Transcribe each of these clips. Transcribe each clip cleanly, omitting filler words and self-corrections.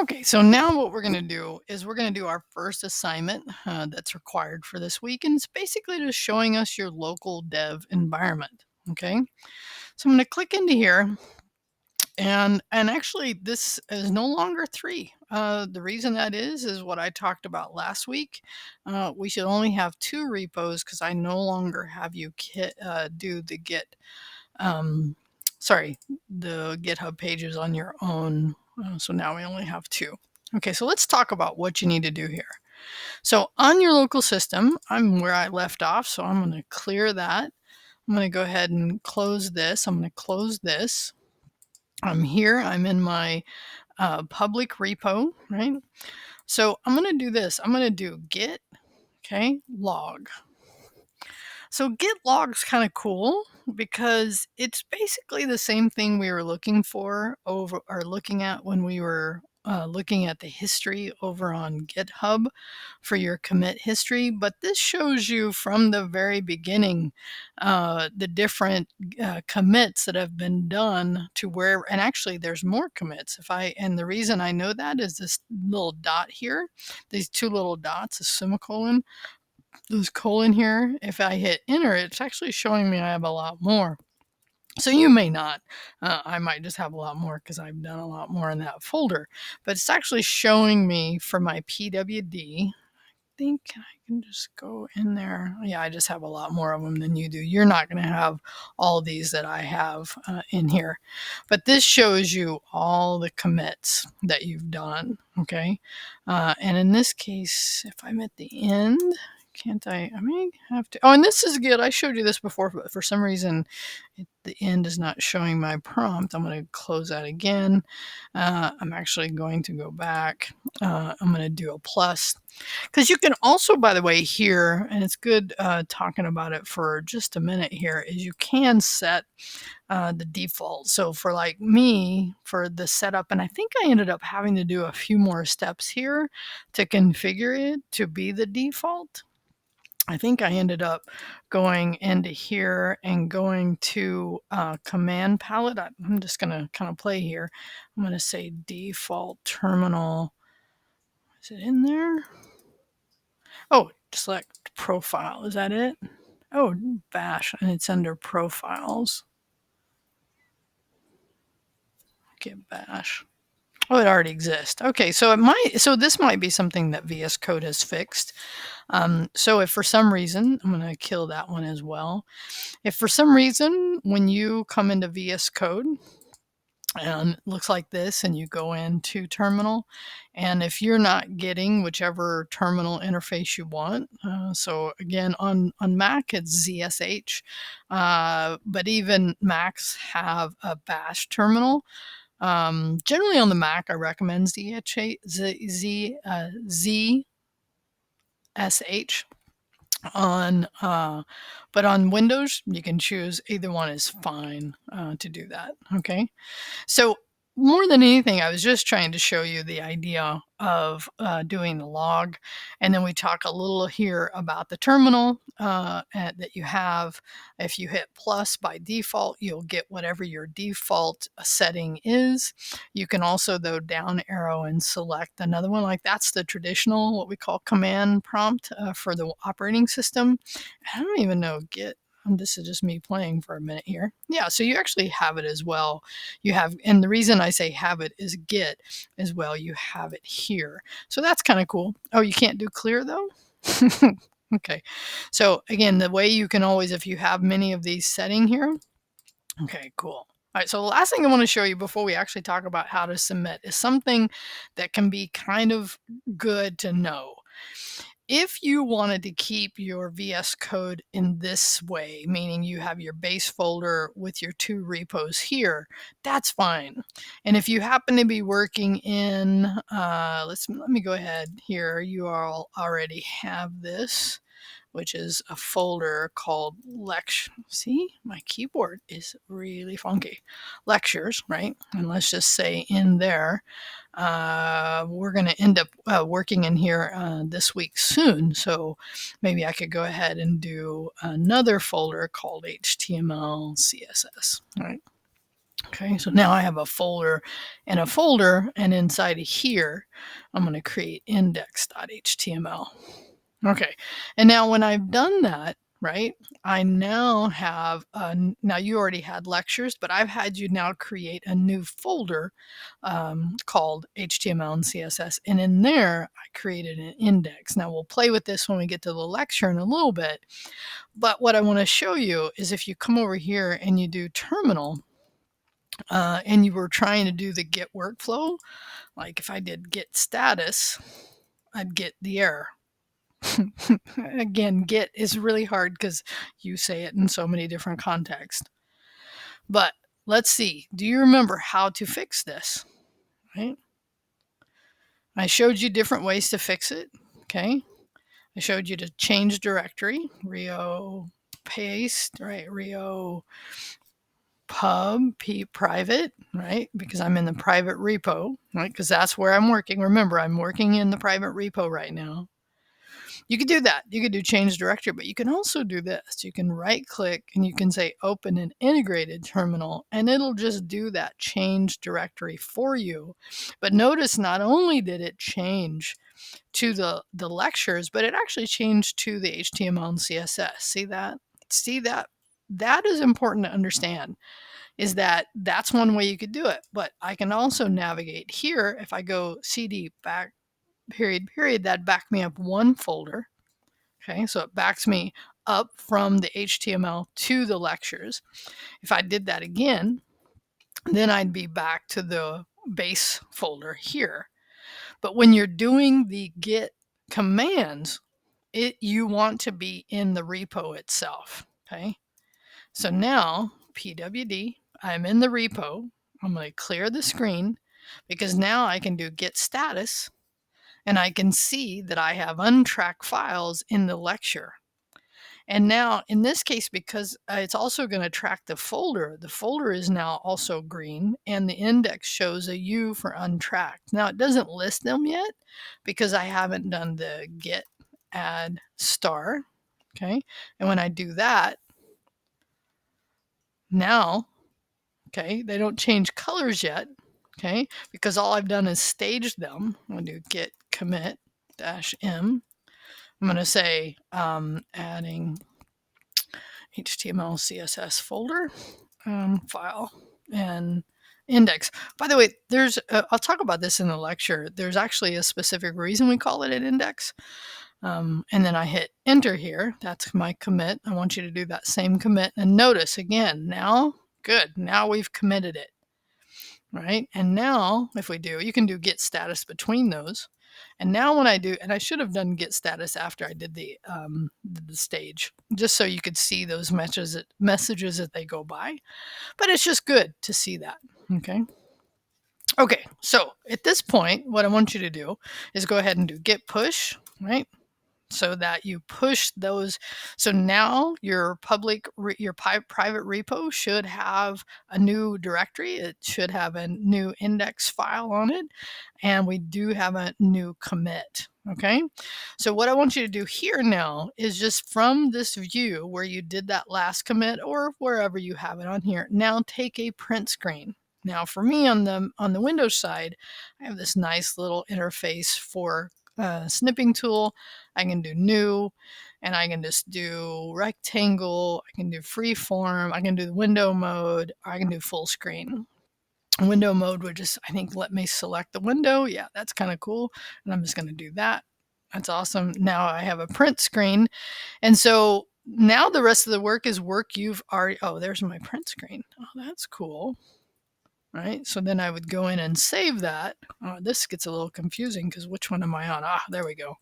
Okay, so now what we're going to do is we're going to do our first assignment that's required for this week, and it's basically just showing us your local dev environment. Okay, so I'm going to click into here, and actually this is no longer three. The reason that is what I talked about last week. We should only have two repos because I no longer have you do the Git. Um, sorry, the GitHub pages on your own. So now we only have two. Okay, so let's talk about what you need to do here. So on your local system, I'm where I left off, so I'm going to clear that. I'm going to go ahead and close this. I'm going to close this. I'm here. I'm in my public repo, right? So I'm going to do this. I'm going to do git, okay, log. So git log's kind of cool because it's basically the same thing we were looking for over or looking at when we were looking at the history over on GitHub for your commit history. But this shows you from the very beginning the different commits that have been done to where, and actually there's more commits. And the reason I know that is this little dot here, these two little dots, a semicolon. This colon here, if I hit enter, it's actually showing me I have a lot more. So you may not. I might just have a lot more because I've done a lot more in that folder. But it's actually showing me for my PWD. I think I can just go in there. Yeah, I just have a lot more of them than you do. You're not going to have all these that I have in here. But this shows you all the commits that you've done. Okay. And in this case, if I'm at the end, can't I may have to. Oh, and this is good. I showed you this before, but for some reason, the end is not showing my prompt. I'm going to close that again. I'm actually going to go back. I'm going to do a plus. Because you can also, by the way, here, and it's good talking about it for just a minute here, is you can set the default. So for like me, for the setup, and I think I ended up having to do a few more steps here to configure it to be the default. I think I ended up going into here and going to command palette. I'm just going to kind of play here. I'm going to say default terminal. Is it in there? Oh, select profile. Is that it? Oh, bash, and it's under profiles. Okay, bash. Oh, it already exists. Okay, so this might be something that VS Code has fixed. So if for some reason, I'm going to kill that one as well. If for some reason, when you come into VS Code, and it looks like this, and you go into terminal, and if you're not getting whichever terminal interface you want, so again on Mac it's ZSH, but even Macs have a bash terminal. Generally on the Mac I recommend ZSH. But on Windows you can choose either one is fine to do that. Okay, so more than anything, I was just trying to show you the idea of doing the log. And then we talk a little here about the terminal that you have. If you hit plus by default, you'll get whatever your default setting is. You can also, though, down arrow and select another one. Like that's the traditional, what we call command prompt for the operating system. I don't even know Git. This is just me playing for a minute here. Yeah, so you actually have it as well. You have, and the reason I say have it is Git as well. You have it here. So that's kind of cool. Oh, you can't do clear though? Okay. So again, the way you can always, if you have many of these setting here. Okay, cool. All right, so the last thing I want to show you before we actually talk about how to submit is something that can be kind of good to know. If you wanted to keep your VS Code in this way, meaning you have your base folder with your two repos here, that's fine. And if you happen to be working in, let me go ahead here. You all already have this, which is a folder called lecture. See, my keyboard is really funky. Lectures, right? And let's just say in there, we're going to end up working in here this week soon. So maybe I could go ahead and do another folder called HTML CSS. All right. Okay, so now I have a folder and a folder, and inside of here, I'm going to create index.html. Okay, and now when I've done that, right, I now have, now you already had lectures, but I've had you now create a new folder called HTML and CSS, and in there, I created an index. Now we'll play with this when we get to the lecture in a little bit, but what I want to show you is if you come over here and you do terminal, and you were trying to do the get workflow, like if I did get status, I'd get the error. Again, get is really hard because you say it in so many different contexts. But let's see. Do you remember how to fix this? Right? I showed you different ways to fix it. Okay. I showed you to change directory, Rio paste, right? Rio pub p private, right? Because I'm in the private repo, right? Because that's where I'm working. Remember, I'm working in the private repo right now. You could do that. You could do change directory, but you can also do this. You can right click and you can say open an integrated terminal, and it'll just do that change directory for you. But notice not only did it change to the lectures, but it actually changed to the HTML and CSS. See that? See that? That is important to understand, is that that's one way you could do it. But I can also navigate here. If I go CD back period, that backed me up one folder. Okay, so it backs me up from the HTML to the lectures. If I did that again, then I'd be back to the base folder here. But when you're doing the git commands, you want to be in the repo itself. Okay, so now pwd, I'm in the repo. I'm going to clear the screen because now I can do git status and I can see that I have untracked files in the lecture. And now in this case, because it's also going to track the folder is now also green, and the index shows a U for untracked. Now it doesn't list them yet because I haven't done the git add star. Okay. And when I do that, now, okay, they don't change colors yet. Okay. Because all I've done is staged them. I'm going to do git commit -m. I'm going to say adding HTML CSS folder, file, and index. By the way, I'll talk about this in the lecture. There's actually a specific reason we call it an index. And then I hit enter here. That's my commit. I want you to do that same commit. And notice again, now, good. Now we've committed it. Right? And now if we do, you can do get status between those. And now when I do, and I should have done get status after I did the stage, just so you could see those messages as they go by. But it's just good to see that. Okay. Okay. So at this point, what I want you to do is go ahead and do git push, right? So that you push those. So now your private repo should have a new directory. It should have a new index file on it. And we do have a new commit. Okay. So what I want you to do here now is just from this view where you did that last commit or wherever you have it on here, now take a print screen. Now for me on the Windows side, I have this nice little interface for snipping tool. I can do new, and I can just do rectangle. I can do freeform. I can do the window mode. Or I can do full screen. Window mode would just, I think, let me select the window. Yeah, that's kind of cool. And I'm just going to do that. That's awesome. Now I have a print screen. And so now the rest of the work is work you've already, oh, there's my print screen. Oh, that's cool. Right? So then I would go in and save that. This gets a little confusing because which one am I on? There we go.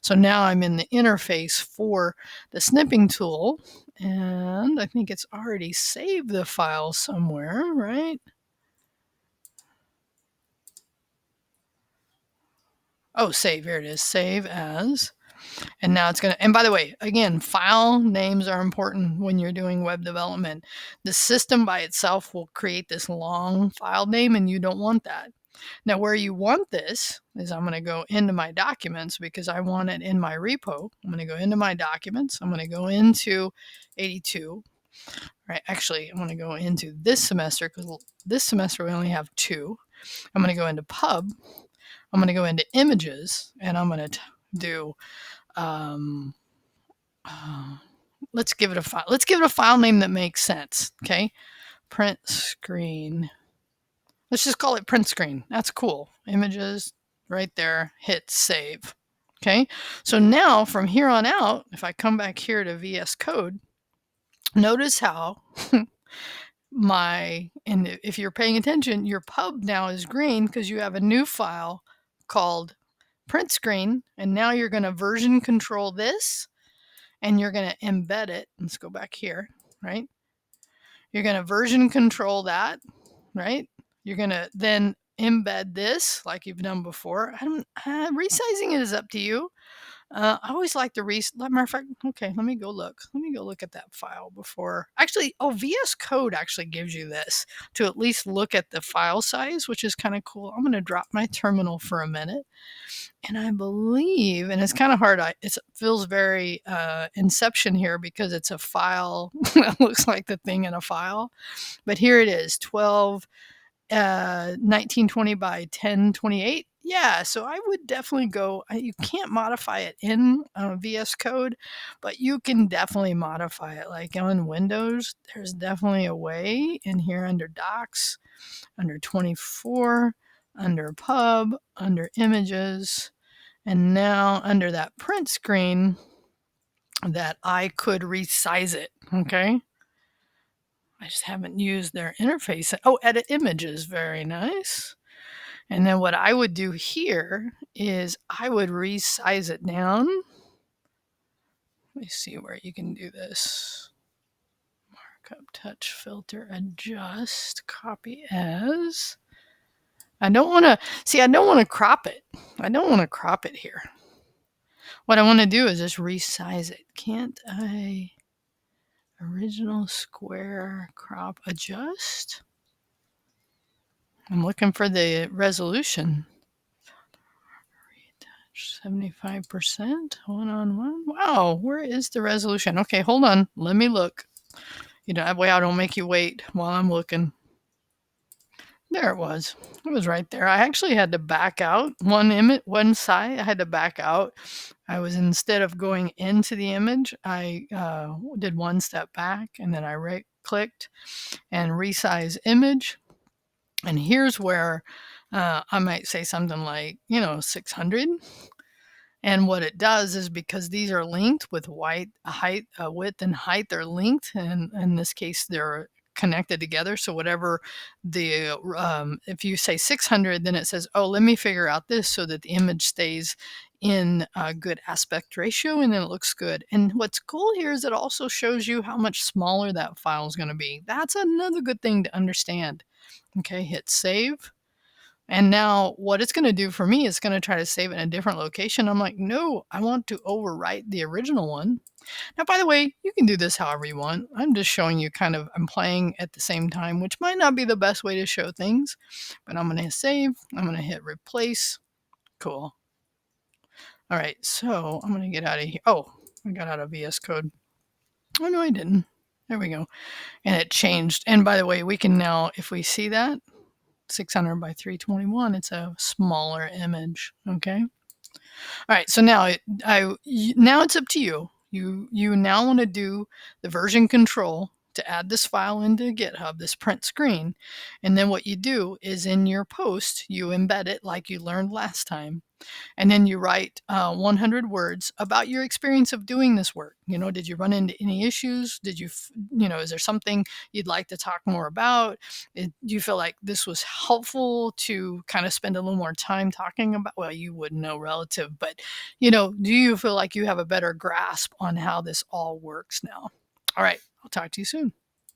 So now I'm in the interface for the snipping tool, and I think it's already saved the file somewhere, right? Oh, save, here it is, save as. And now it's going to, and by the way, again, file names are important when you're doing web development. The system by itself will create this long file name, and you don't want that. Now, where you want this is I'm going to go into my documents because I want it in my repo. I'm going to go into my documents. I'm going to go into 82, right, actually, I'm going to go into this semester because this semester we only have 2. I'm going to go into pub. I'm going to go into images, and I'm going to do, um, uh, let's give it a file. Let's give it a file name that makes sense. Okay. Print screen. Let's just call it print screen. That's cool. Images right there. Hit save. Okay. So now from here on out, if I come back here to VS Code, notice how and if you're paying attention, your pub now is green because you have a new file called print screen. And now you're going to version control this and you're going to embed it. Let's go back here, right? You're going to version control that, right? You're going to then embed this like you've done before. Resizing it is up to you. I always like to matter of fact, okay, let me go look. Let me go look at that file before. Actually, VS Code actually gives you this to at least look at the file size, which is kind of cool. I'm going to drop my terminal for a minute. And I believe, and it's kind of hard, it feels very Inception here because it's a file that looks like the thing in a file. But here it is, 1920 by 1028. Yeah, so I would definitely go. You can't modify it in VS Code, but you can definitely modify it. Like on Windows, there's definitely a way in here under Docs, under 24, under Pub, under Images, and now under that print screen that I could resize it. Okay. I just haven't used their interface. Oh, edit images. Very nice. And then what I would do here is I would resize it down. Let me see where you can do this. Markup, touch, filter, adjust, copy as. I don't want to crop it. I don't want to crop it here. What I want to do is just resize it. Can't I? Original square crop adjust. I'm looking for the resolution. 75%, 1:1. Wow, where is the resolution? Okay, hold on. Let me look. That way I don't make you wait while I'm looking. There it was. It was right there. I actually had to back out one side. I had to back out. Instead of going into the image, I did one step back and then I right-clicked and resize image. And here's where I might say something like, 600. And what it does is because these are linked with width and height, they're linked. And in this case, they're connected together. So whatever if you say 600, then it says, oh, let me figure out this so that the image stays in a good aspect ratio and then it looks good. And what's cool here is it also shows you how much smaller that file is going to be. That's another good thing to understand. Okay, hit save. And now what it's going to do for me is going to try to save it in a different location. I'm like, no, I want to overwrite the original one. Now, by the way, you can do this however you want. I'm just showing you I'm playing at the same time, which might not be the best way to show things, but I'm going to hit save. I'm going to hit replace. Cool. All right, so I'm going to get out of here. Oh, I got out of VS Code. Oh, no, I didn't. There we go. And it changed. And by the way, we can now, if we see that, 600 by 321, it's a smaller image. Okay. All right. So now now it's up to you. You now want to do the version control to add this file into GitHub, this print screen. And then what you do is in your post, you embed it like you learned last time. And then you write 100 words about your experience of doing this work. Did you run into any issues? Is there something you'd like to talk more about? Do you feel like this was helpful to kind of spend a little more time talking about? Well, you wouldn't know relative, but, do you feel like you have a better grasp on how this all works now? All right. I'll talk to you soon.